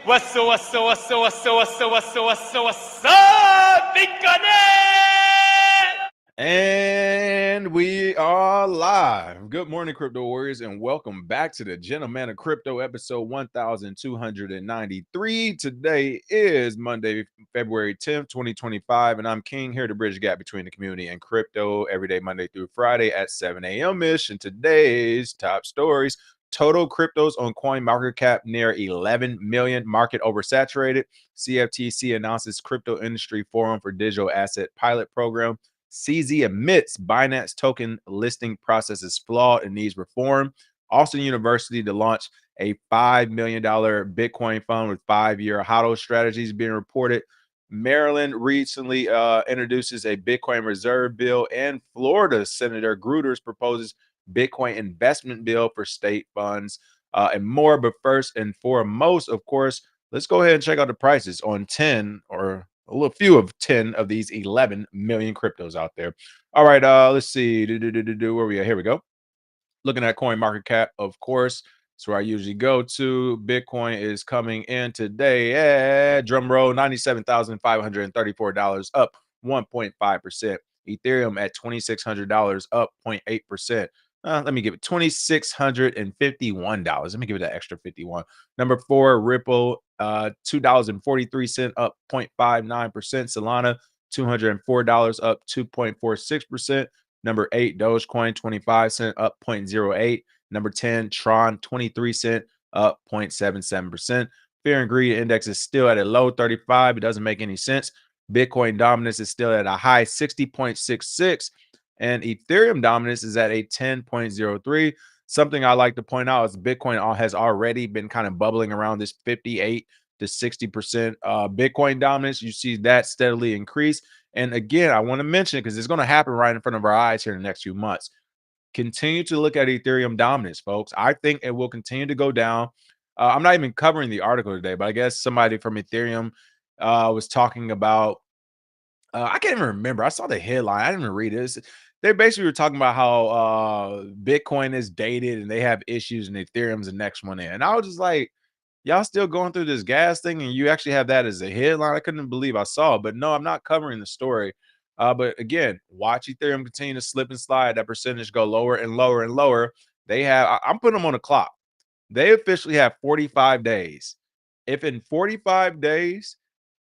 What's up, Bitcoin? And we are live. Good morning, Crypto Warriors, and welcome back to the Gentleman of Crypto episode 1293. Today is Monday, February 10th, 2025, and I'm King here to bridge the gap between the community and crypto every day, Monday through Friday at 7 a.m.-ish. And today's top stories: total cryptos on CoinMarketCap near 11 million, market oversaturated. CFTC announces crypto industry forum for digital asset pilot program. CZ admits Binance token listing process is flawed and needs reform. Austin University to launch a $5 million Bitcoin fund with 5-year HODL strategies being reported. Maryland recently introduces a Bitcoin reserve bill, and Florida Senator Gruters proposes Bitcoin investment bill for state funds, and more. But first and foremost, of course, let's go ahead and check out the prices on 10 or a little few of 10 of these 11 million cryptos out there. All right, let's see. Where we at? Here we go. Looking at coin market cap, of course. That's where I usually go to. Bitcoin is coming in today at, drum roll, $97,534, up 1.5%. Ethereum at $2,600, up 0.8%. Let me give it $2,651. Let me give it that extra 51. Number 4, Ripple, $2.43, up 0.59%. Solana, $204, up 2.46%. Number 8, Dogecoin, 25 cents, up 0.08. Number 10, Tron, 23 cents, up 0.77%. Fear and greed index is still at a low 35. It doesn't make any sense. Bitcoin dominance is still at a high 60.66. And Ethereum dominance is at a 10.03. Something I like to point out is Bitcoin has already been kind of bubbling around this 58 to 60% Bitcoin dominance. You see that steadily increase. And again, I want to mention it because it's going to happen right in front of our eyes here in the next few months. Continue to look at Ethereum dominance, folks. I think it will continue to go down. I'm not even covering the article today, but I guess somebody from Ethereum was talking about, I can't even remember. I saw the headline. I didn't even read it. They basically were talking about how Bitcoin is dated and they have issues and Ethereum's the next one in. And I was just like, y'all still going through this gas thing and you actually have that as a headline? I couldn't believe I saw it, but no, I'm not covering the story. But again, watch Ethereum continue to slip and slide. That percentage go lower and lower and lower. I'm putting them on the clock. They officially have 45 days. If in 45 days,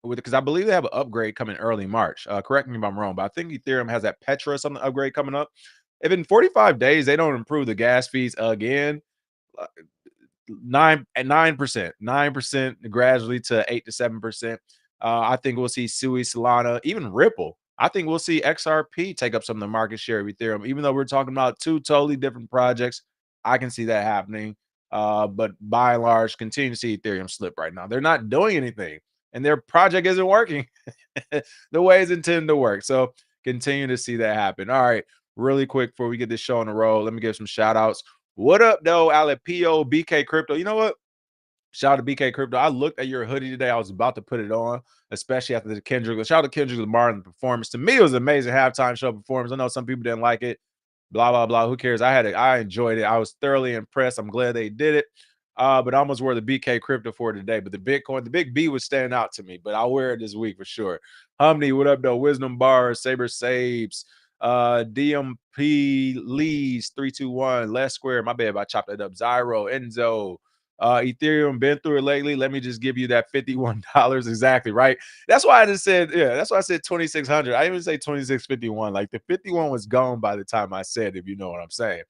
because I believe they have an upgrade coming early March. Correct me if I'm wrong, but I think Ethereum has that Petra or something upgrade coming up. If in 45 days they don't improve the gas fees again, 9% gradually to 8 to 7%. I think we'll see Sui, Solana, even Ripple. I think we'll see XRP take up some of the market share of Ethereum, even though we're talking about two totally different projects. I can see that happening. But by and large, continue to see Ethereum slip right now. They're not doing anything, and their project isn't working the way it's intended to work. So continue to see that happen. All right, really quick before we get this show on the road, let me give some shout outs. What up, though, Alipio, BK Crypto? You know what? Shout out to BK Crypto. I looked at your hoodie today. I was about to put it on, especially after the Kendrick. Shout out to Kendrick Lamar and the performance. To me, it was an amazing halftime show performance. I know some people didn't like it. Blah, blah, blah. Who cares? I enjoyed it. I was thoroughly impressed. I'm glad they did it. But I almost wore the BK Crypto for today. But the Big B was standing out to me. But I'll wear it this week for sure. Humney, what up, though? Wisdom Bars, Saber Saves, DMP Lees 321, Less Square. My bad, I chopped that up. Zyro, Enzo, Ethereum, been through it lately. Let me just give you that $51 exactly, right? That's why I just said, yeah, that's why I said 2,600. I didn't even say 2,651. Like the 51 was gone by the time I said, if you know what I'm saying.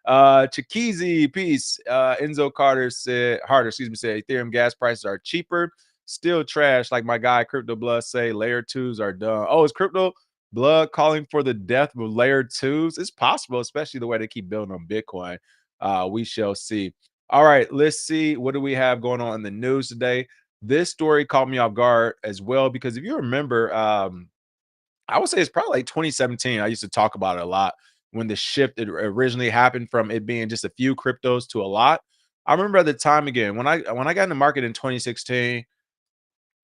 Chikizi, peace. Enzo Harder, said Ethereum gas prices are cheaper, still trash. Like my guy Crypto Blood say, layer twos are done. Oh, is Crypto Blood calling for the death of layer twos? It's possible, especially the way they keep building on Bitcoin. We shall see. All right, let's see. What do we have going on in the news today? This story caught me off guard as well, because if you remember, I would say it's probably like 2017. I used to talk about it a lot when the shift originally happened from it being just a few cryptos to a lot. I remember at the time, again, when I got in the market in 2016,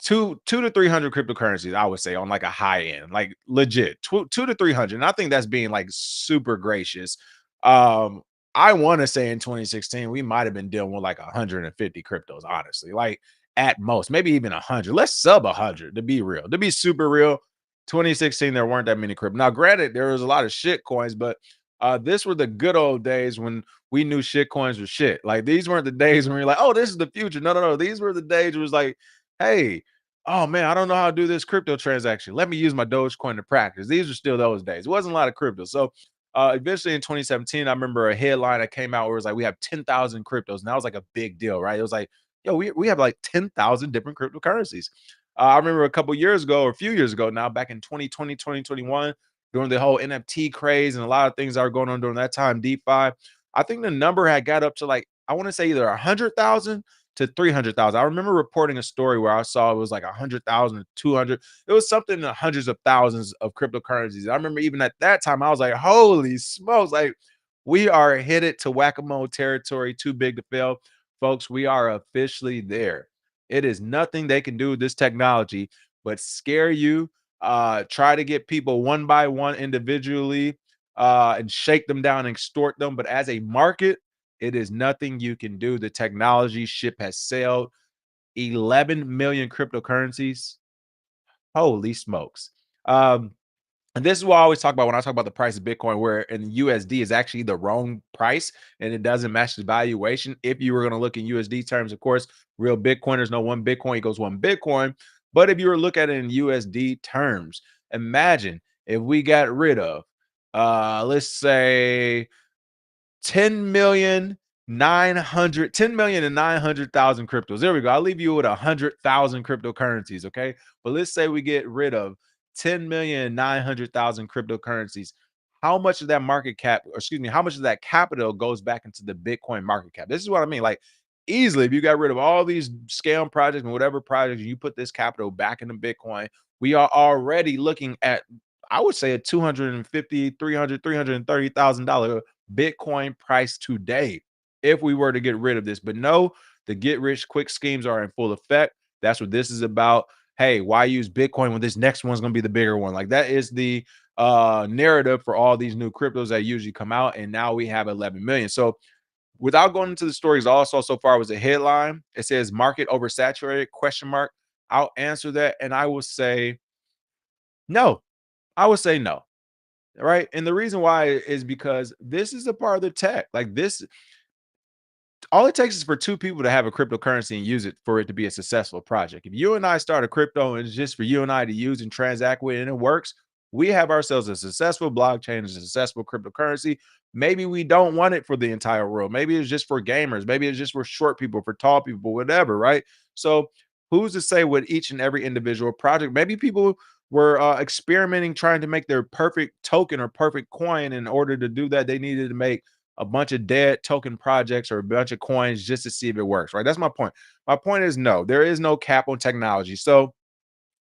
two to 300 cryptocurrencies, I would say, on like a high end, like legit two to 300. And I think that's being like super gracious. I want to say in 2016 we might have been dealing with like 150 cryptos, honestly. Like at most, maybe even 100. Let's sub 100 to be real. To be super real, 2016 there weren't that many crypto. Now, granted, there was a lot of shit coins, but this were the good old days when we knew shit coins were shit. Like these weren't the days when we were like, oh, this is the future. No, no, no. These were the days where it was like, hey, oh man, I don't know how to do this crypto transaction. Let me use my Dogecoin to practice. These are still those days. It wasn't a lot of crypto. So eventually in 2017, I remember a headline that came out where it was like, we have 10,000 cryptos. And that was like a big deal, right? It was like, yo, we have like 10,000 different cryptocurrencies. I remember a couple years ago, or a few years ago now, back in 2020, 2021, during the whole NFT craze and a lot of things that are going on during that time, DeFi, I think the number had got up to like, I want to say either 100,000 to 300,000. I remember reporting a story where I saw it was like 100,000, 200. It was something in the hundreds of thousands of cryptocurrencies. I remember even at that time, I was like, holy smokes, like we are headed to whack-a-mole territory, too big to fail. Folks, we are officially there. It is nothing they can do with this technology but scare you, try to get people one by one individually, and shake them down and extort them. But as a market, it is nothing you can do. The technology ship has sailed. 11 million cryptocurrencies. Holy smokes. Um, and this is what I always talk about when I talk about the price of Bitcoin, where in USD is actually the wrong price and it doesn't match the valuation. If you were going to look in USD terms, of course, real Bitcoiners know one Bitcoin equals one Bitcoin. But if you were to look at it in USD terms, imagine if we got rid of, let's say, 10,900,000 cryptos. There we go. I'll leave you with 100,000 cryptocurrencies. Okay. But let's say we get rid of 10,900,000 cryptocurrencies. How much of that market cap, or excuse me, how much of that capital goes back into the Bitcoin market cap? This is what I mean. Like, easily, if you got rid of all these scam projects and whatever projects, you put this capital back into Bitcoin, we are already looking at, I would say, a 250, 300, $330,000 Bitcoin price today if we were to get rid of this. But no, the get rich quick schemes are in full effect. That's what this is about. Hey, why use Bitcoin when this next one's going to be the bigger one? Like that is the narrative for all these new cryptos that usually come out. And now we have 11 million. So without going into the stories, also so far was a headline. It says market oversaturated question mark. I'll answer that and I will say no. I would say no. Right. And the reason why is because this is a part of the tech. Like this, all it takes is for two people to have a cryptocurrency and use it for it to be a successful project. If you and I start a crypto and it's just for you and I to use and transact with and it works, we have ourselves a successful blockchain, a successful cryptocurrency. Maybe we don't want it for the entire world. Maybe it's just for gamers. Maybe it's just for short people, for tall people, whatever, right? So who's to say with each and every individual project? Maybe people were experimenting, trying to make their perfect token or perfect coin. In order to do that, they needed to make a bunch of dead token projects or a bunch of coins just to see if it works, right? That's my point. My point is no, there is no cap on technology. So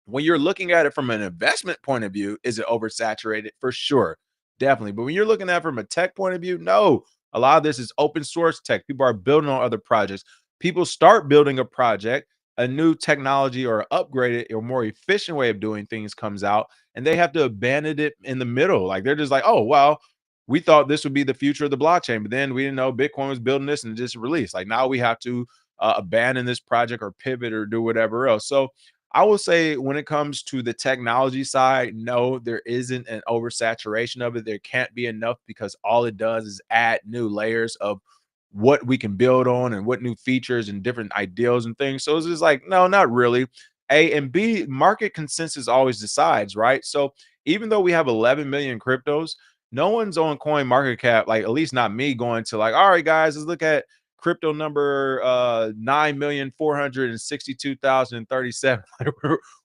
when you're looking at it from an investment point of view, is it oversaturated? For sure, definitely. But when you're looking at it from a tech point of view, no. A lot of this is open source tech. People are building on other projects. People start building a project, a new technology or upgraded or more efficient way of doing things comes out, and they have to abandon it in the middle. Like they're just like, oh, well, we thought this would be the future of the blockchain, but then we didn't know Bitcoin was building this and just released. Like now we have to abandon this project or pivot or do whatever else. So I will say when it comes to the technology side, no, there isn't an oversaturation of it. There can't be enough because all it does is add new layers of what we can build on and what new features and different ideals and things. So it's just like, no, not really. A and B, market consensus always decides, right? So even though we have 11 million cryptos, no one's on coin market cap, like at least not me, going to like, all right, guys, let's look at crypto number 9,462,037.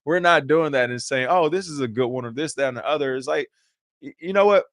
We're not doing that and saying, oh, this is a good one or this, that, and the other. It's like, you know what?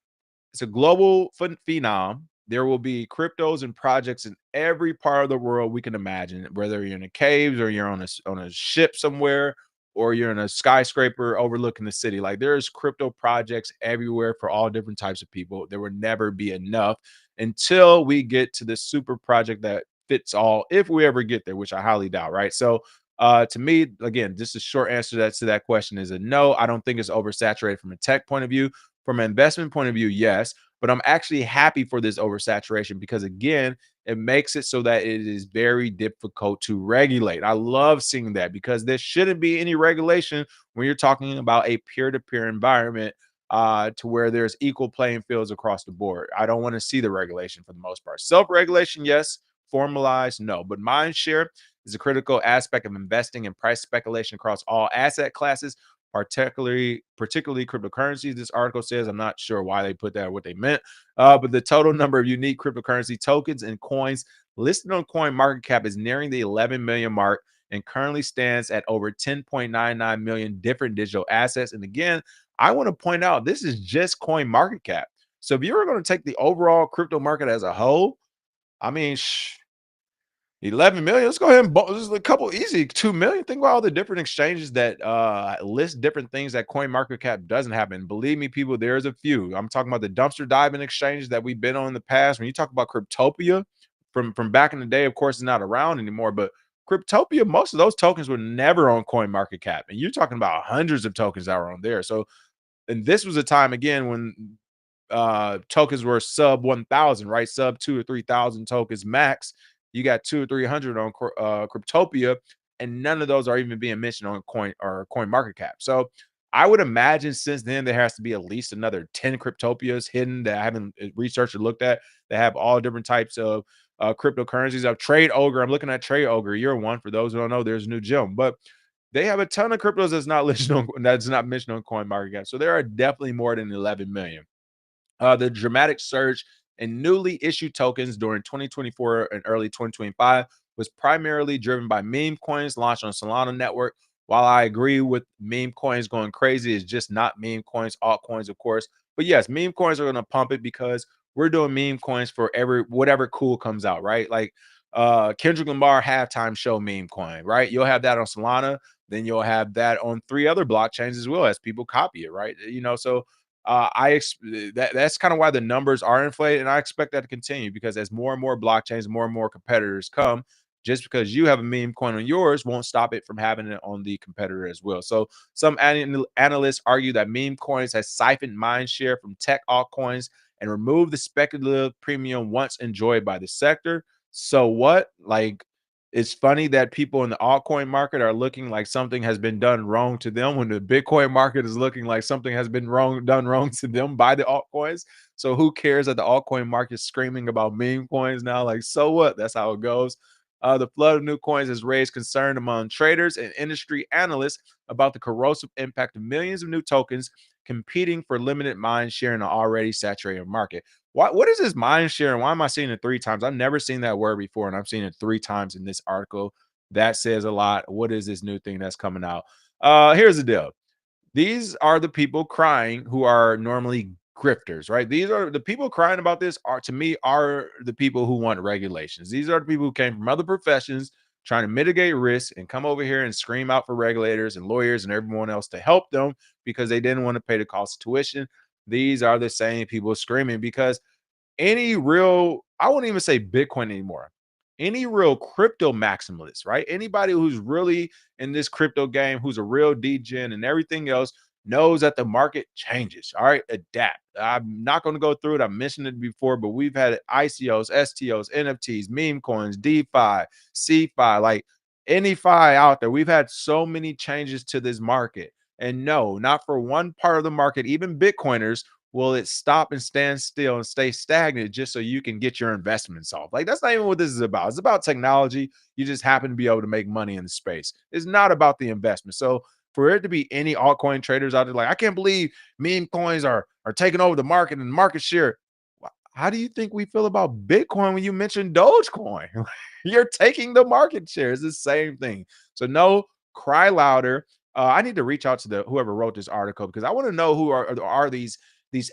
It's a global phenom. There will be cryptos and projects in every part of the world we can imagine, whether you're in the caves or you're on a ship somewhere or you're in a skyscraper overlooking the city. Like there's crypto projects everywhere for all different types of people. There will never be enough until we get to this super project that fits all, if we ever get there, which I highly doubt, right? So to me, again, just a short answer to that question is a no. I don't think it's oversaturated from a tech point of view. From an investment point of view, yes, but I'm actually happy for this oversaturation because again, it makes it so that it is very difficult to regulate. I love seeing that because there shouldn't be any regulation when you're talking about a peer-to-peer environment, to where there's equal playing fields across the board. I don't want to see the regulation for the most part. Self-regulation, yes. Formalized, no. But mind share is a critical aspect of investing in price speculation across all asset classes, particularly cryptocurrencies. This article says, I'm not sure why they put that or what they meant, but the total number of unique cryptocurrency tokens and coins listed on coin market cap is nearing the 11 million mark and currently stands at over 10.99 million different digital assets. And again, I want to point out this is just coin market cap. So if you were going to take the overall crypto market as a whole, I mean, 11 million. Let's go ahead and this is a couple easy 2 million. Think about all the different exchanges that list different things that coin market cap doesn't happen. Believe me, people, there's a few. I'm talking about the dumpster diving exchanges that we've been on in the past. When you talk about Cryptopia from back in the day, of course, it's not around anymore, but Cryptopia, most of those tokens were never on coin market cap. And you're talking about hundreds of tokens that were on there. So, and this was a time again when tokens were sub 1,000, right? Sub 2 or 3,000 tokens max. You got 2 or 300 on Cryptopia, and none of those are even being mentioned on coin market cap. So I would imagine since then there has to be at least another 10 Cryptopias hidden that I haven't researched or looked at that have all different types of cryptocurrencies. Of Trade Ogre, I'm looking at Trade Ogre year one. For those who don't know, there's a new gem, but they have a ton of cryptos that's not listed on that's not mentioned on coin market cap. So there are definitely more than 11 million. The dramatic surge in newly issued tokens during 2024 and early 2025 was primarily driven by meme coins launched on Solana network. While I agree with meme coins going crazy, it's just not meme coins, altcoins, of course. But yes, meme coins are going to pump it because we're doing meme coins for every whatever cool comes out, right? Like Kendrick Lamar halftime show meme coin, right? You'll have that on Solana, then you'll have that on 3 other blockchains as well as people copy it, right? So that's kind of why the numbers are inflated, and I expect that to continue because as more and more blockchains, more and more competitors come, just because you have a meme coin on yours won't stop it from having it on the competitor as well. So some analysts argue that meme coins has siphoned mind share from tech altcoins and removed the speculative premium once enjoyed by the sector. So what? Like, it's funny that people in the altcoin market are looking like something has been done wrong to them when the Bitcoin market is looking like something has been done wrong to them by the altcoins. So who cares that the altcoin market is screaming about meme coins now? Like, so what? That's how it goes. The flood of new coins has raised concern among traders and industry analysts about the corrosive impact of millions of new tokens competing for limited mind share in an already saturated market. What is this mind share and why am I seeing it 3 times? I've never seen that word before, and I'm seeing it 3 times in this article. That says a lot. What is this new thing that's coming out? Here's the deal. These are the people crying who are normally grifters, right? These are the people crying about this are to me are the people who want regulations. These are the people who came from other professions trying to mitigate risk and come over here and scream out for regulators and lawyers and everyone else to help them because they didn't want to pay the cost of tuition. These are the same people screaming because any real, I won't even say Bitcoin anymore. Any real crypto maximalist, right? Anybody who's really in this crypto game, who's a real degen and everything else, knows that the market changes. All right, adapt. I'm not going to go through it. I mentioned it before, but we've had ICOs, STOs, NFTs, meme coins, DeFi, CFI, like any fi out there. We've had so many changes to this market. And no, not for one part of the market, even Bitcoiners will it stop and stand still and stay stagnant just so you can get your investments off? Like, that's not even what this is about. It's about technology. You just happen to be able to make money in the space. It's not about the investment. So for it to be any altcoin traders out there, like, I can't believe meme coins are taking over the market and market share. How do you think we feel about Bitcoin when you mention Dogecoin? You're taking the market share. It's the same thing. So no, cry louder. I need to reach out to the whoever wrote this article because I want to know who are these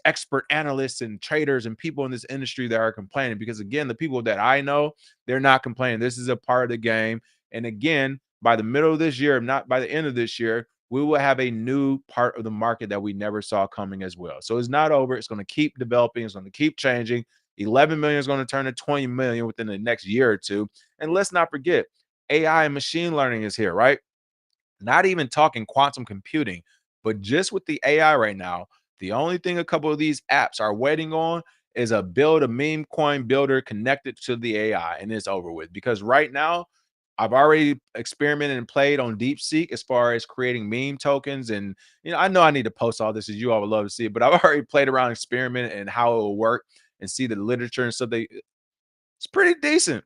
expert analysts and traders and people in this industry that are complaining. Because again, the people that I know, they're not complaining. This is a part of the game. And again, by the middle of this year, if not by the end of this year, we will have a new part of the market that we never saw coming as well. So it's not over. It's going to keep developing. It's going to keep changing. 11 million is going to turn to 20 million within the next year or two. And let's not forget, AI and machine learning is here, right? Not even talking quantum computing, but just with the AI right now, the only thing a couple of these apps are waiting on is a build a meme coin builder connected to the AI, and it's over with. Because right now, I've already experimented and played on DeepSeek as far as creating meme tokens. And I know I need to post all this as you all would love to see it, but I've already played around, experiment and how it will work and see the literature and stuff. It's pretty decent.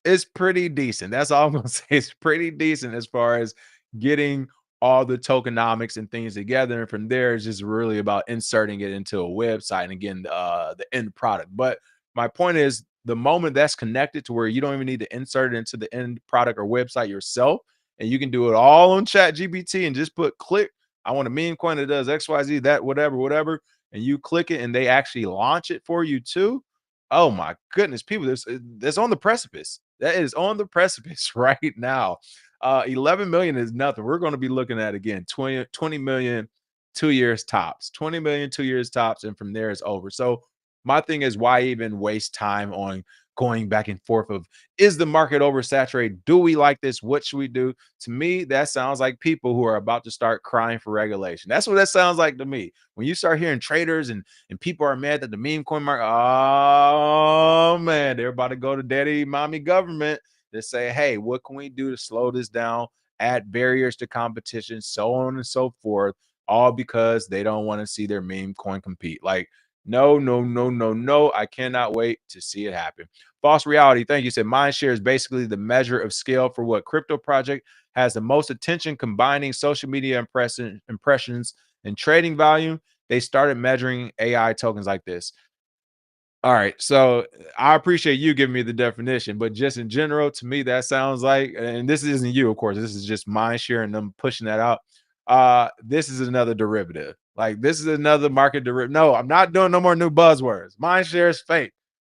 It's pretty decent. That's all I'm gonna say. It's pretty decent as far as getting all the tokenomics and things together. And from there, it's just really about inserting it into a website and again, the end product. But my point is the moment that's connected to where you don't even need to insert it into the end product or website yourself, and you can do it all on Chat GPT and just put click. I want a meme coin that does XYZ, that, whatever, whatever. And you click it and they actually launch it for you too. Oh my goodness, people, this on the precipice. That is on the precipice right now. 11 million is nothing. We're going to be looking at again 20 million 2 years tops, 20 million 2 years tops, and from there it's over. So my thing is, why even waste time on going back and forth of is the market oversaturated? Do we like this? What should we do? To me, that sounds like people who are about to start crying for regulation. That's what that sounds like to me. When you start hearing traders and people are mad that the meme coin market, oh man, they're about to go to daddy, mommy government to say, hey, what can we do to slow this down, add barriers to competition, so on and so forth, all because they don't want to see their meme coin compete. Like, no, no, no, no, no. I cannot wait to see it happen. False reality. Thank you. Said mindshare is basically the measure of scale for what crypto project has the most attention, combining social media impressions and trading volume. They started measuring AI tokens like this. All right. So I appreciate you giving me the definition, but just in general, to me, that sounds like, and this isn't you, of course, this is just mind sharing them pushing that out. This is another derivative. Like this is another market derivative. No, I'm not doing no more new buzzwords. Mind share is fake.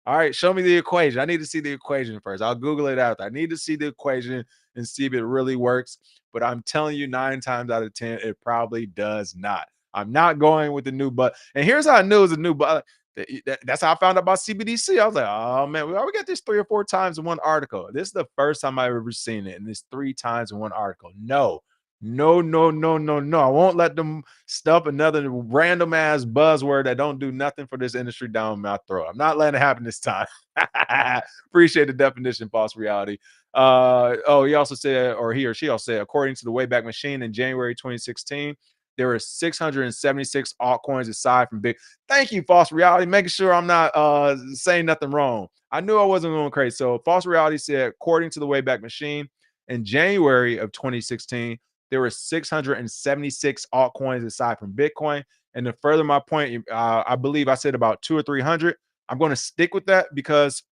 All right, show me the equation. I need to see the equation first. I'll Google it out. I need to see the equation and see if it really works. But I'm telling you, 9 times out of 10, it probably does not. I'm not going with the new but. And here's how I knew it was a new but. That's how I found out about CBDC. I was like, oh man, we got this 3 or 4 times in one article. This is the first time I've ever seen it, and it's 3 times in one article. No, no, no, no, no, no. I won't let them stuff another random ass buzzword that don't do nothing for this industry down my throat. I'm not letting it happen this time. Appreciate the definition, false reality. He also said, or he or she also said, according to the Wayback Machine in January 2016, there were 676 altcoins aside from big. Thank you, false reality, making sure I'm not saying nothing wrong. I knew I wasn't going crazy. So false reality said, according to the Wayback Machine, in January of 2016, there were 676 altcoins aside from Bitcoin. And to further my point, I believe I said about 200 or 300. I'm going to stick with that because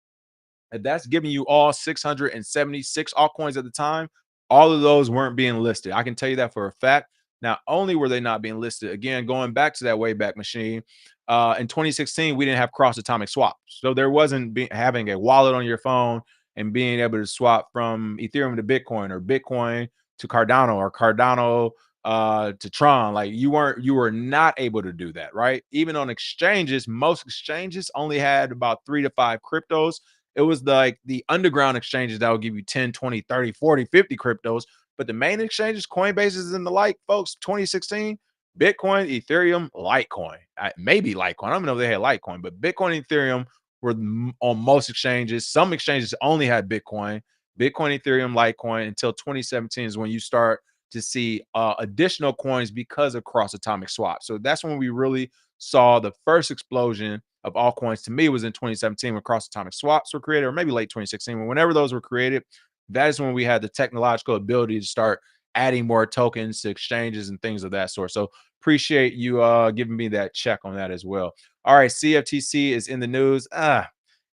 that's giving you all 676 altcoins at the time. All of those weren't being listed. I can tell you that for a fact. Not only were they not being listed, again, going back to that Wayback Machine, in 2016, we didn't have cross atomic swaps. So there wasn't having a wallet on your phone and being able to swap from Ethereum to Bitcoin or Bitcoin to Cardano or Cardano to Tron. Like you were not able to do that, right? Even on exchanges, most exchanges only had about 3 to 5 cryptos. It was like the underground exchanges that will give you 10, 20, 30, 40, 50 cryptos. But the main exchanges, Coinbases and the like, folks, 2016, Bitcoin, Ethereum, Litecoin. Maybe Litecoin. I don't know if they had Litecoin, but Bitcoin and Ethereum were on most exchanges. Some exchanges only had Bitcoin, Ethereum, Litecoin until 2017 is when you start to see additional coins because of cross atomic swaps. So that's when we really saw the first explosion of altcoins. To me, was in 2017 when cross atomic swaps were created, or maybe late 2016. Whenever those were created, that is when we had the technological ability to start adding more tokens to exchanges and things of that sort. So appreciate you giving me that check on that as well. All right, CFTC is in the news.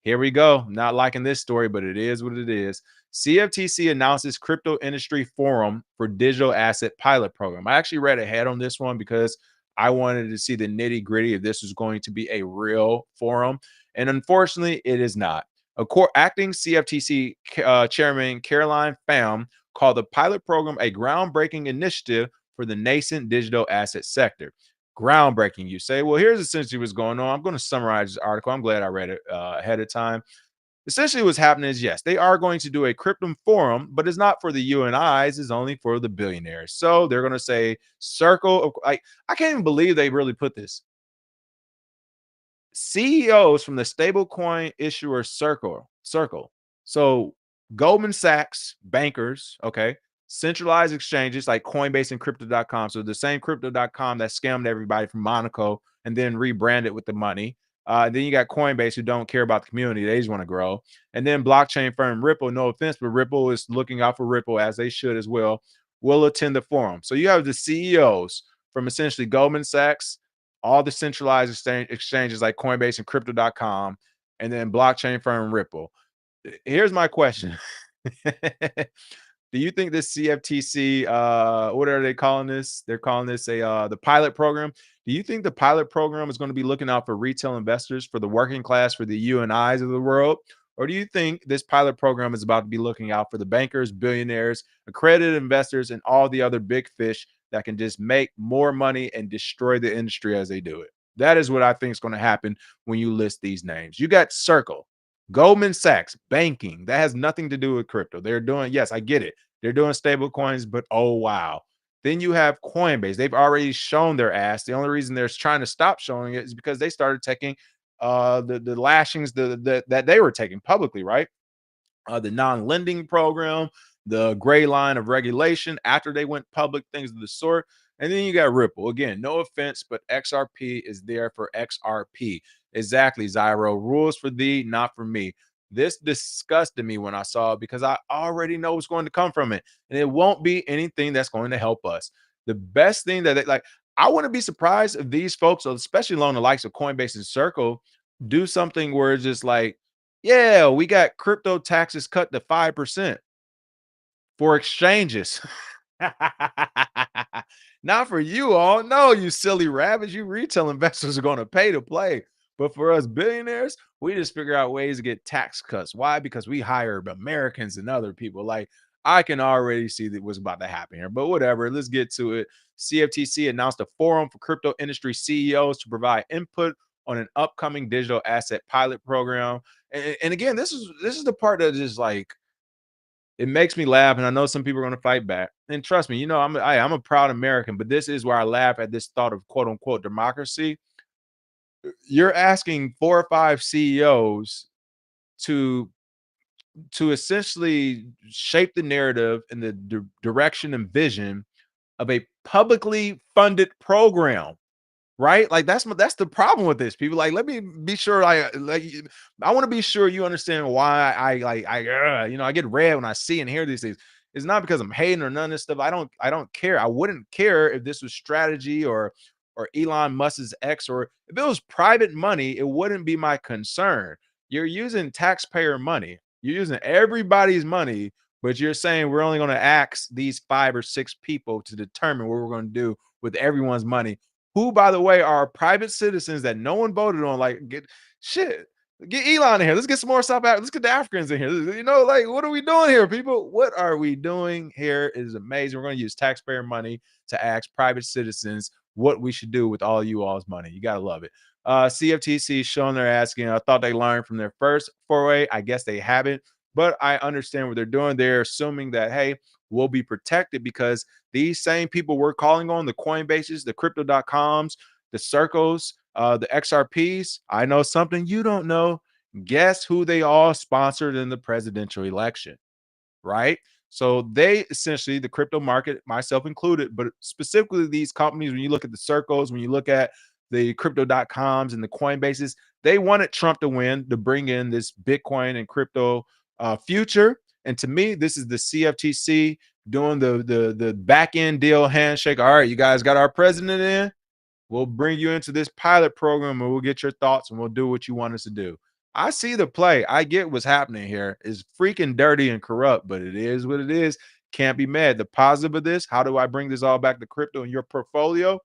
Here we go. Not liking this story, but it is what it is. CFTC announces crypto industry forum for digital asset pilot program. I actually read ahead on this one because I wanted to see the nitty gritty if this was going to be a real forum. And unfortunately, it is not. Acting CFTC Chairman Caroline Pham called the pilot program a groundbreaking initiative for the nascent digital asset sector. Groundbreaking, you say? Well, here's essentially what's going on. I'm going to summarize this article. I'm glad I read it ahead of time. Essentially, what's happening is yes, they are going to do a crypto forum, but it's not for the you and I's, it's only for the billionaires. So they're going to say circle of like, I can't even believe they really put this CEOs from the stablecoin issuer circle. So Goldman Sachs, bankers, okay, centralized exchanges like Coinbase and crypto.com. So the same crypto.com that scammed everybody from Monaco and then rebranded with the money. Then you got Coinbase who don't care about the community. They just want to grow. And then blockchain firm Ripple, no offense, but Ripple is looking out for Ripple as they should as well, will attend the forum. So you have the CEOs from essentially Goldman Sachs, all the centralized exchanges like Coinbase and crypto.com, and then blockchain firm Ripple. Here's my question. Do you think this CFTC, what are they calling this? They're calling this the pilot program. Do you think the pilot program is going to be looking out for retail investors, for the working class, for the you and I's of the world? Or do you think this pilot program is about to be looking out for the bankers, billionaires, accredited investors, and all the other big fish that can just make more money and destroy the industry as they do it? That is what I think is going to happen when you list these names. You got Circle, Goldman Sachs, banking. That has nothing to do with crypto. They're doing, yes, I get it. They're doing stable coins, but oh wow. Then you have Coinbase. They've already shown their ass. The only reason they're trying to stop showing it is because they started taking the lashings that they were taking publicly, right? The non-lending program, the gray line of regulation after they went public, things of the sort. And then you got Ripple. Again, no offense, but XRP is there for XRP. Exactly, Zyro. Rules for thee, not for me. This disgusted me when I saw it because I already know what's going to come from it. And it won't be anything that's going to help us. The best thing that they like, I wouldn't be surprised if these folks, especially along the likes of Coinbase and Circle, do something where it's just like, yeah, we got crypto taxes cut to 5% for exchanges. Not for you all. No, you silly rabbits. You retail investors are going to pay to play. But for us billionaires, we just figure out ways to get tax cuts. Why? Because we hire Americans and other people. Like, I can already see that what's about to happen here. But whatever, let's get to it. CFTC announced a forum for crypto industry CEOs to provide input on an upcoming digital asset pilot program. And again, this is the part that is like, it makes me laugh, and I know some people are going to fight back. And trust me, you know, I'm a proud American, but this is where I laugh at this thought of quote unquote democracy. You're asking 4 or 5 CEOs to essentially shape the narrative and the direction and vision of a publicly funded program. Right? Like that's the problem with this. People like, let me be sure I want to be sure you understand why I get red when I see and hear these things. It's not because I'm hating or none of this stuff. I don't care. I wouldn't care if this was strategy or Elon Musk's X, or if it was private money, it wouldn't be my concern. You're using taxpayer money. You're using everybody's money, but you're saying we're only going to ask these 5 or 6 people to determine what we're going to do with everyone's money, who, by the way, are private citizens that no one voted on. Like, get Elon in here. Let's get some more South Africa. Let's get the Africans in here. You know, like, what are we doing here, people? What are we doing here? It is amazing. We're going to use taxpayer money to ask private citizens what we should do with all you all's money. You gotta love it. CFTC showing their asking. I thought they learned from their first foray. I guess they haven't, but I understand what they're doing. They're assuming that, hey, we'll be protected because these same people we're calling on, the Coinbases, the crypto.coms, the circles, the XRPs. I know something you don't know. Guess who they all sponsored in the presidential election, right? So they essentially, the crypto market, myself included, but specifically these companies, when you look at the circles, when you look at the crypto.coms and the Coinbases, they wanted Trump to win, to bring in this Bitcoin and crypto future. And to me, this is the CFTC doing the back end deal handshake. All right, you guys got our president in. We'll bring you into this pilot program and we'll get your thoughts and we'll do what you want us to do. I see the play. I get what's happening here. It's freaking dirty and corrupt, but it is what it is. Can't be mad. The positive of this, how do I bring this all back to crypto in your portfolio?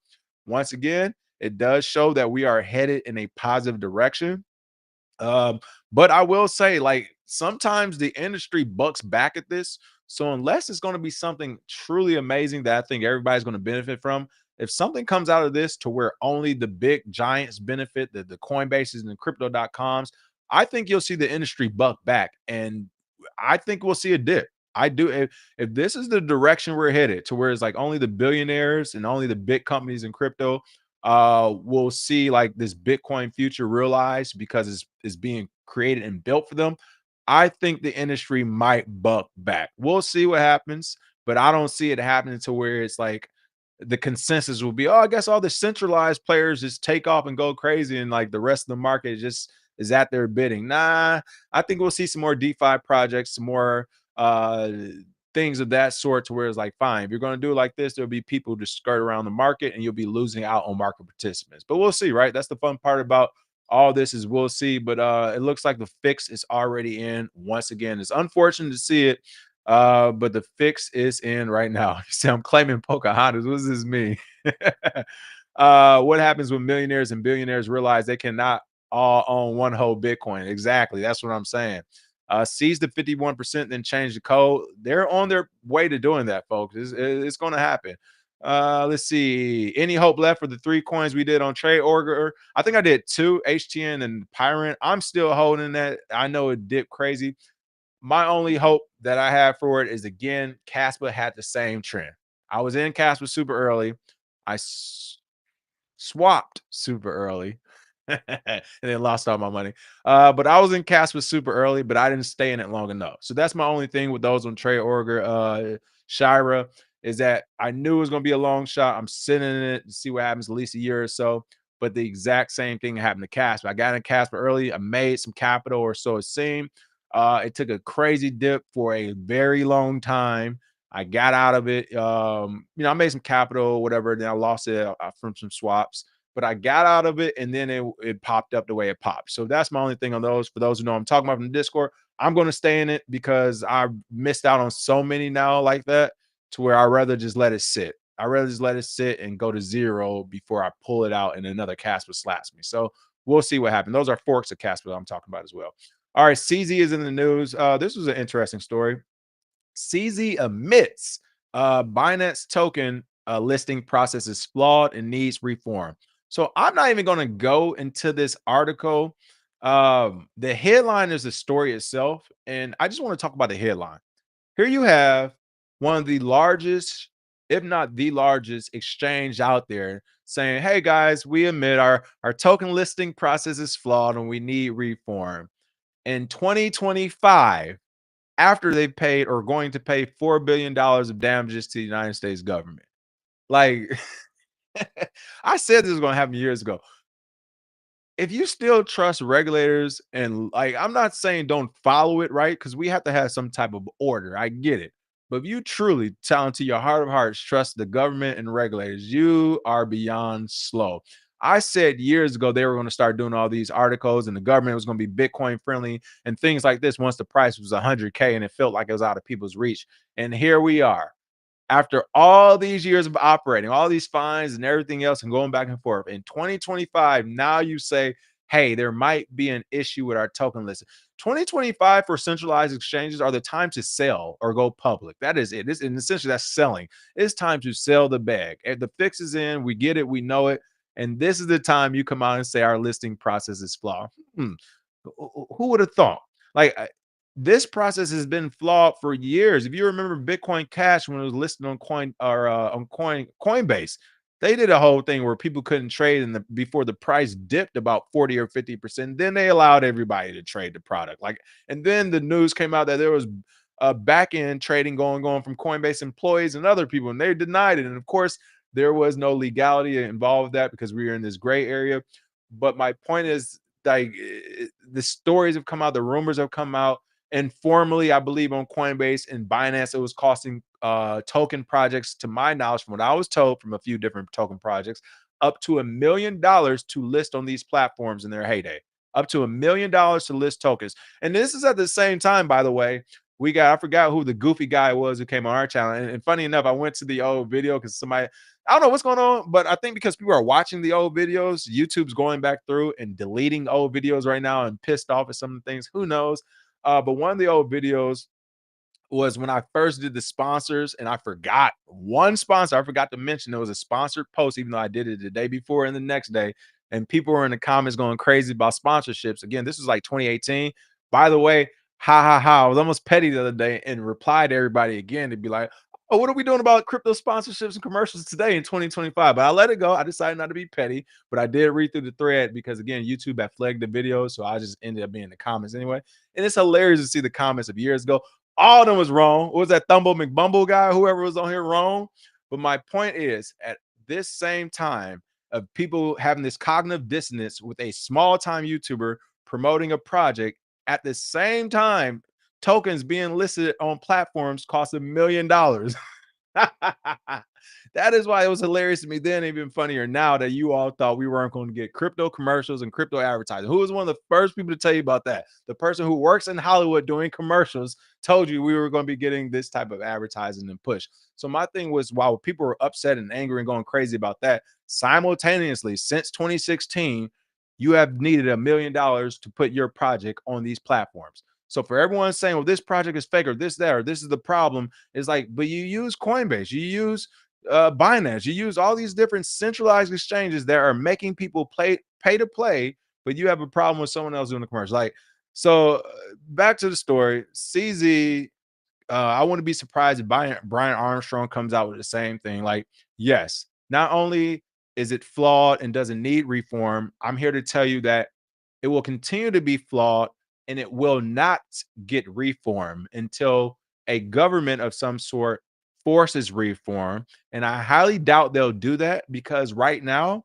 Once again, it does show that we are headed in a positive direction. Um, but I will say, like, sometimes the industry bucks back at this. So unless it's going to be something truly amazing that I think everybody's going to benefit from, if something comes out of this to where only the big giants benefit, the Coinbases and the crypto.coms, I think you'll see the industry buck back. And I think we'll see a dip. I do. If this is the direction we're headed to where it's like only the billionaires and only the big companies in crypto, will see like this Bitcoin future realized because it's being created and built for them. I think the industry might buck back. We'll see what happens, but I don't see it happening to where it's like the consensus will be, oh, I guess all the centralized players just take off and go crazy, and like the rest of the market just is at their bidding. Nah, I think we'll see some more DeFi projects, some more things of that sort, to where it's like, fine, if you're going to do it like this, there'll be people just skirt around the market and you'll be losing out on market participants. But we'll see, right? That's the fun part about all this, is we'll see. But it looks like the fix is already in once again. It's unfortunate to see it, but the fix is in right now. You see, I'm claiming Pocahontas. What does this mean? What happens when millionaires and billionaires realize they cannot all own one whole Bitcoin? Exactly. That's what I'm saying. Seize the 51%, then change the code. They're on their way to doing that, folks. It's going to happen. Let's see. Any hope left for the 3 coins we did on Trade Order? I think I did 2, HTN and Pyrant. I'm still holding that. I know it dipped crazy. My only hope that I have for it is, again, Caspa had the same trend. I was in Caspa super early. I swapped super early and then lost all my money. But I was in Caspa super early, but I didn't stay in it long enough. So that's my only thing with those on Trade Order. Shira, is that I knew it was going to be a long shot. I'm sitting in it to see what happens at least a year or so. But the exact same thing happened to Caspa. I got in Caspa early. I made some capital, or so it seemed. It took a crazy dip for a very long time. I got out of it. I made some capital, whatever. Then I lost it from some swaps, but I got out of it, and then it popped up the way it popped. So that's my only thing on those. For those who know, I'm talking about from the Discord. I'm going to stay in it because I missed out on so many now like that, to where I'd rather just let it sit. I'd rather just let it sit and go to zero before I pull it out and another Casper slaps me. So we'll see what happens. Those are forks of Casper I'm talking about as well. All right, CZ is in the news. This was an interesting story. CZ admits Binance token listing process is flawed and needs reform. So I'm not even going to go into this article. The headline is the story itself, and I just want to talk about the headline. Here you have one of the largest, if not the largest, exchange out there saying, "Hey guys, we admit our token listing process is flawed and we need reform." In 2025, after they paid or going to pay $4 billion of damages to the United States government. Like, I said this was going to happen years ago. If you still trust regulators, and like, I'm not saying don't follow it, right? Because we have to have some type of order. I get it. But if you truly, down to your heart of hearts, trust the government and regulators, you are beyond slow. I said years ago they were going to start doing all these articles, and the government was going to be Bitcoin friendly and things like this once the price was 100K and it felt like it was out of people's reach. And here we are, after all these years of operating, all these fines and everything else and going back and forth. In 2025, now you say, hey, there might be an issue with our token list. 2025 for centralized exchanges are the time to sell or go public. That is it. And essentially that's selling. It's time to sell the bag. If the fix is in, we get it, we know it. And this is the time you come out and say our listing process is flawed. Who would have thought? Like, this process has been flawed for years. If you remember Bitcoin Cash, when it was listed on Coinbase, they did a whole thing where people couldn't trade before the price dipped about 40 or 50%. Then they allowed everybody to trade the product. And then the news came out that there was a back end trading going from Coinbase employees and other people, and they denied it. And of course, there was no legality involved with that because we were in this gray area. But my point is, like, the stories have come out, the rumors have come out. Informally, I believe on Coinbase and Binance, it was costing token projects, to my knowledge, from what I was told from a few different token projects, up to $1 million to list on these platforms in their heyday. Up to $1 million to list tokens. And this is at the same time, by the way, I forgot who the goofy guy was who came on our channel. And funny enough, I went to the old video because I don't know what's going on, but I think because people are watching the old videos, YouTube's going back through and deleting old videos right now and pissed off at some of the things. Who knows? But one of the old videos was when I first did the sponsors, and I forgot one sponsor. I forgot to mention it was a sponsored post, even though I did it the day before and the next day. And people were in the comments going crazy about sponsorships. Again, this was like 2018. By the way, ha ha ha. I was almost petty the other day and replied to everybody again to be like, oh, what are we doing about crypto sponsorships and commercials today in 2025? But I let it go. I decided not to be petty, but I did read through the thread because again, YouTube had flagged the video, so I just ended up being in the comments anyway. And it's hilarious to see the comments of years ago. All of them was wrong. What was that Thumble McBumble guy? Whoever was on here wrong. But my point is, at this same time of people having this cognitive dissonance with a small time YouTuber promoting a project, at the same time, tokens being listed on platforms cost $1 million. That is why it was hilarious to me then, even funnier now that you all thought we weren't going to get crypto commercials and crypto advertising. Who was one of the first people to tell you about that? The person who works in Hollywood doing commercials told you we were going to be getting this type of advertising and push. So my thing was, while people were upset and angry and going crazy about that, simultaneously since 2016, you have needed $1 million to put your project on these platforms. So for everyone saying, well, this project is fake or this, that, or this is the problem, it's like, but you use Coinbase, you use Binance, you use all these different centralized exchanges that are making people pay to play, but you have a problem with someone else doing the commercial. Like, so back to the story, CZ. I wouldn't be surprised if Brian Armstrong comes out with the same thing. Like, yes, not only is it flawed and doesn't need reform, I'm here to tell you that it will continue to be flawed and it will not get reform until a government of some sort forces reform. And I highly doubt they'll do that because right now,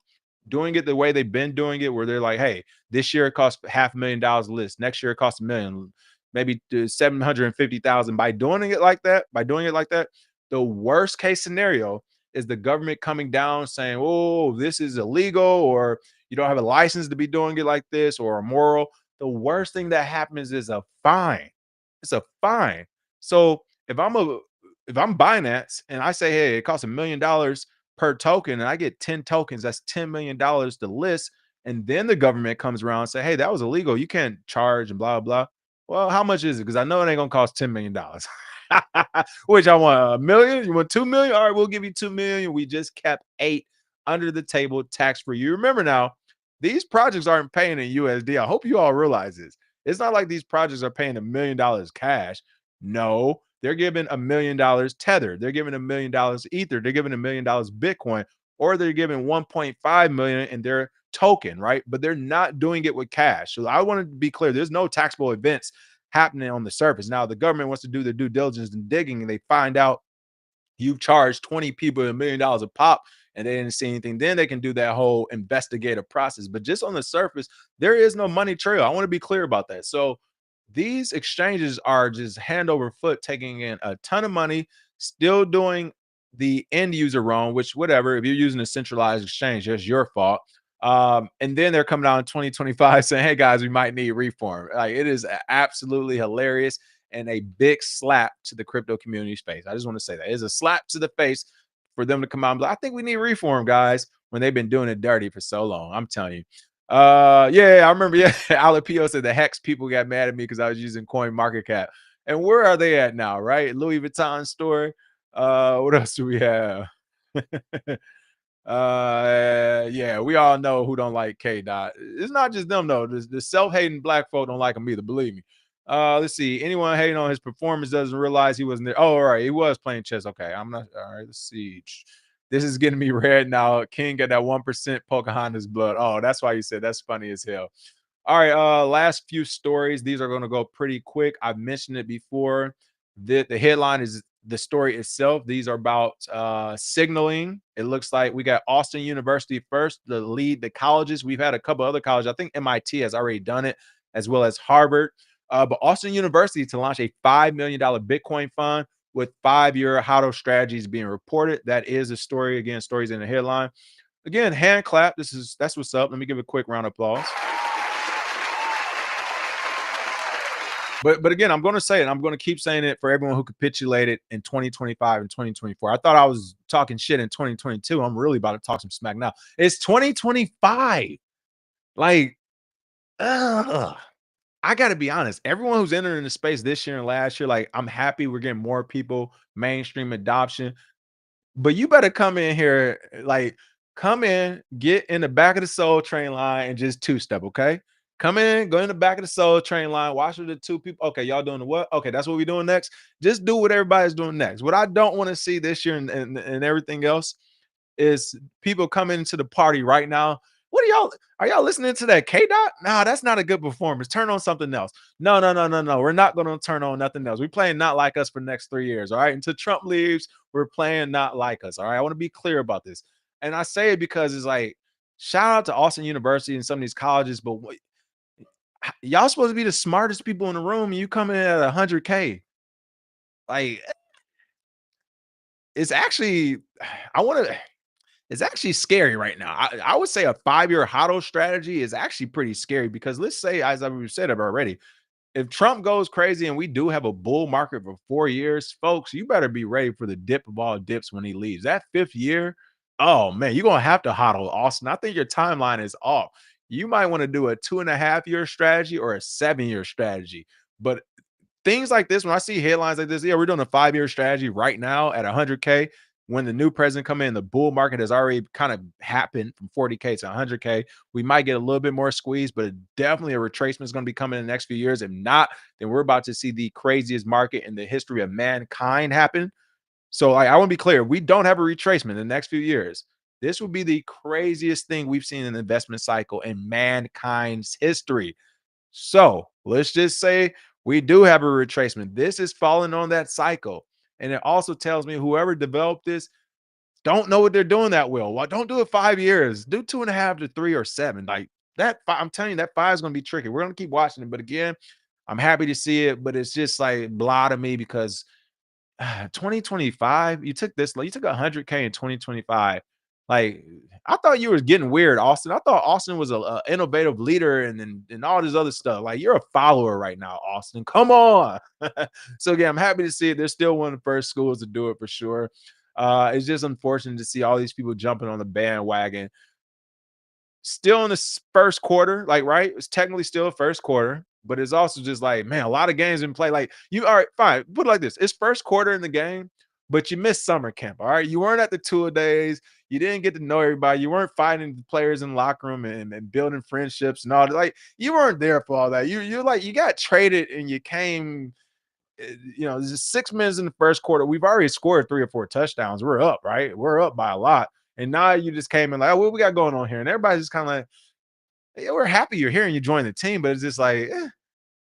doing it the way they've been doing it, where they're like, hey, this year it costs $500,000 a list, next year it costs $1 million, maybe 750,000. By doing it like that, the worst case scenario is the government coming down saying, oh, this is illegal, or you don't have a license to be doing it like this, or immoral. The worst thing that happens is a fine. It's a fine. So if I'm Binance and I say, hey, it costs $1 million per token, and I get 10 tokens, that's $10 million to list. And then the government comes around and say, hey, that was illegal. You can't charge and blah, blah. Well, how much is it? Because I know it ain't gonna cost $10 million. Which I want a million. You want 2 million? All right, we'll give you 2 million. We just kept 8 under the table tax free. You remember now, these projects aren't paying in USD. I hope you all realize this. It's not like these projects are paying $1 million cash. No, they're giving $1 million Tether. They're giving $1 million Ether. They're giving $1 million Bitcoin, or they're giving 1.5 million in their token, right? But they're not doing it with cash. So I want to be clear: there's no taxable events happening on the surface. Now, the government wants to do their due diligence and digging, and they find out you've charged 20 people $1 million a pop and they didn't see anything, then they can do that whole investigative process. But just on the surface, there is no money trail. I want to be clear about that. So these exchanges are just hand over foot, taking in a ton of money, still doing the end user wrong, which, whatever, if you're using a centralized exchange, that's your fault. And then they're coming out in 2025 saying, hey guys, we might need reform. Like, it is absolutely hilarious and a big slap to the crypto community space. I just want to say that it's a slap to the face for them to come out and be like, I think we need reform, guys, when they've been doing it dirty for so long. I'm telling you. Yeah, I remember. Yeah, Alapio said the Hex people got mad at me because I was using Coin Market Cap. And where are they at now? Right, Louis Vuitton store. What else do we have? Yeah, we all know who don't like K Dot. It's not just them though. The self-hating black folk don't like him either, believe me. Let's see. Anyone hating on his performance doesn't realize he wasn't there. Oh, all right, he was playing chess. Okay, I'm not. All right, let's see. This is getting me red now. King got that 1% Pocahontas blood. Oh, that's why you said that's funny as hell. All right, last few stories. These are going to go pretty quick. I've mentioned it before. The headline is the story itself. These are about signaling. It looks like we got Austin University first, the lead the colleges. We've had a couple other colleges. I think MIT has already done it, as well as Harvard. But Austin University to launch a $5 million Bitcoin fund with 5-year HODL strategies being reported. That is a story. Again, stories in the headline. Again, hand clap. That's what's up. Let me give a quick round of applause. But again, I'm going to say it. I'm going to keep saying it for everyone who capitulated in 2025 and 2024. I thought I was talking shit in 2022. I'm really about to talk some smack now. It's 2025. Like, I got to be honest. Everyone who's entering the space this year and last year, like, I'm happy we're getting more people, mainstream adoption. But you better come in here, like, come in, get in the back of the Soul Train line, and just two step, okay? Come in, go in the back of the Soul Train line, watch with the two people. Okay, y'all doing the what? Okay, that's what we doing next. Just do what everybody's doing next. What I don't want to see this year and everything else is people coming into the party right now. What are y'all listening to that K dot? Nah, that's not a good performance. Turn on something else. No, no, no, no, no. We're not going to turn on nothing else. We're playing not like us for the next 3 years. All right. Until Trump leaves, we're playing not like us. All right. I want to be clear about this. And I say it because it's like, shout out to Austin University and some of these colleges, but y'all supposed to be the smartest people in the room, and you come in at 100K. Like, it's actually, I want to. It's actually scary right now. I would say a 5-year HODL strategy is actually pretty scary because let's say, as I've said it already, if Trump goes crazy and we do have a bull market for 4 years, folks, you better be ready for the dip of all dips when he leaves. That 5th year, oh man, you're gonna have to HODL, Austin. I think your timeline is off. You might want to do a 2.5-year strategy or a 7-year strategy. But things like this, when I see headlines like this, yeah, we're doing a 5-year strategy right now at 100K. When the new president come in, the bull market has already kind of happened from 40K to 100K. We might get a little bit more squeeze, but definitely a retracement is going to be coming in the next few years. If not, then we're about to see the craziest market in the history of mankind happen. So I want to be clear, we don't have a retracement in the next few years. This will be the craziest thing we've seen in the investment cycle in mankind's history. So let's just say we do have a retracement. This is falling on that cycle. And it also tells me whoever developed this don't know what they're doing that well. Well, don't do it 5 years. Do 2.5 to 3 or 7. Like that, I'm telling you, that 5 is going to be tricky. We're going to keep watching it. But again, I'm happy to see it, but it's just like blah to me because 2025, you took this, like you took 100K in 2025. Like, I thought you were getting weird, Austin. I thought Austin was a innovative leader and all this other stuff. Like, you're a follower right now, Austin. Come on. So again, I'm happy to see it. They're still one of the first schools to do it for sure. It's just unfortunate to see all these people jumping on the bandwagon still in the first quarter, like, right? It's technically still first quarter, but it's also just like, man, a lot of games in play. Like, you all right, fine. Put it like this: it's first quarter in the game, but you missed summer camp. All right. You weren't at the tour days, you didn't get to know everybody, you weren't fighting the players in the locker room and building friendships and all that. Like, you weren't there for all that. You're like, you got traded and you came. There's 6 minutes in the first quarter. We've already scored 3 or 4 touchdowns. We're up, right? We're up by a lot. And now you just came in like, oh, what we got going on here? And everybody's just kind of like, yeah, we're happy you're here and you joined the team, but it's just like,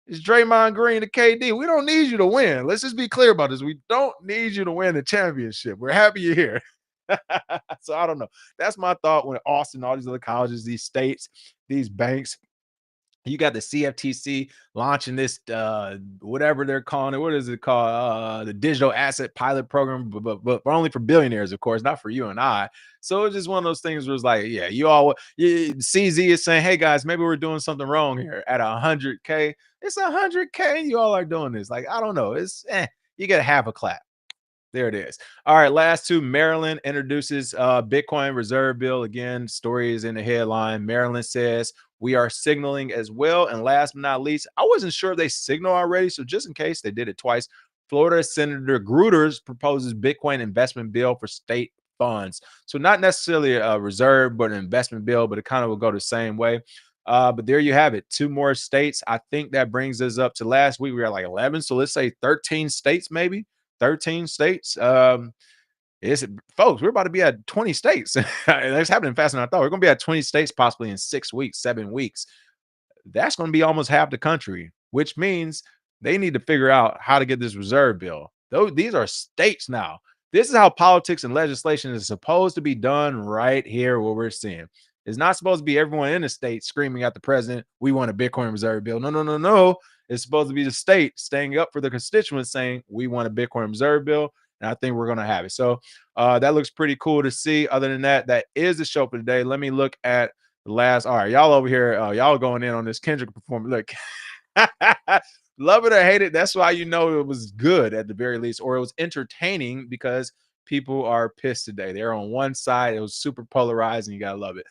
it's Draymond Green to KD. We don't need you to win. Let's just be clear about this. We don't need you to win the championship. We're happy you're here. So I don't know. That's my thought when Austin, all these other colleges, these states, these banks, you got the CFTC launching this whatever they're calling it. What is it called? The digital asset pilot program, but only for billionaires, of course, not for you and I. So it's just one of those things where it's like, yeah, CZ is saying, hey guys, maybe we're doing something wrong here at 100K. It's 100K. You all are doing this. Like, I don't know. It's you get a half a clap. There it is. All right, last two. Maryland introduces Bitcoin reserve bill. Again, story is in the headline. Maryland says we are signaling as well. And last but not least, I wasn't sure if they signal already. So just in case they did it twice, Florida Senator Gruters proposes Bitcoin investment bill for state funds. So not necessarily a reserve, but an investment bill, but it kind of will go the same way. But there you have it. 2 more states. I think that brings us up to last week. We were at like 11. So let's say 13 states, maybe 13 states. It's folks, we're about to be at 20 states. It's happening faster than I thought. We're gonna be at 20 states possibly in 6 weeks, 7 weeks. That's gonna be almost half the country, which means they need to figure out how to get this reserve bill. Though these are states now. This is how politics and legislation is supposed to be done right here, what we're seeing. It's not supposed to be everyone in the state screaming at the president, we want a Bitcoin reserve bill. No, no, no, no. It's supposed to be the state staying up for the constituents saying, we want a Bitcoin reserve bill. And I think we're going to have it. So that looks pretty cool to see. Other than that, that is the show for today. Let me look at the last. All right, y'all over here, y'all going in on this Kendrick performance. Look, love it or hate it. That's why you know it was good at the very least, or it was entertaining because people are pissed today. They're on one side. It was super polarized, and you got to love it.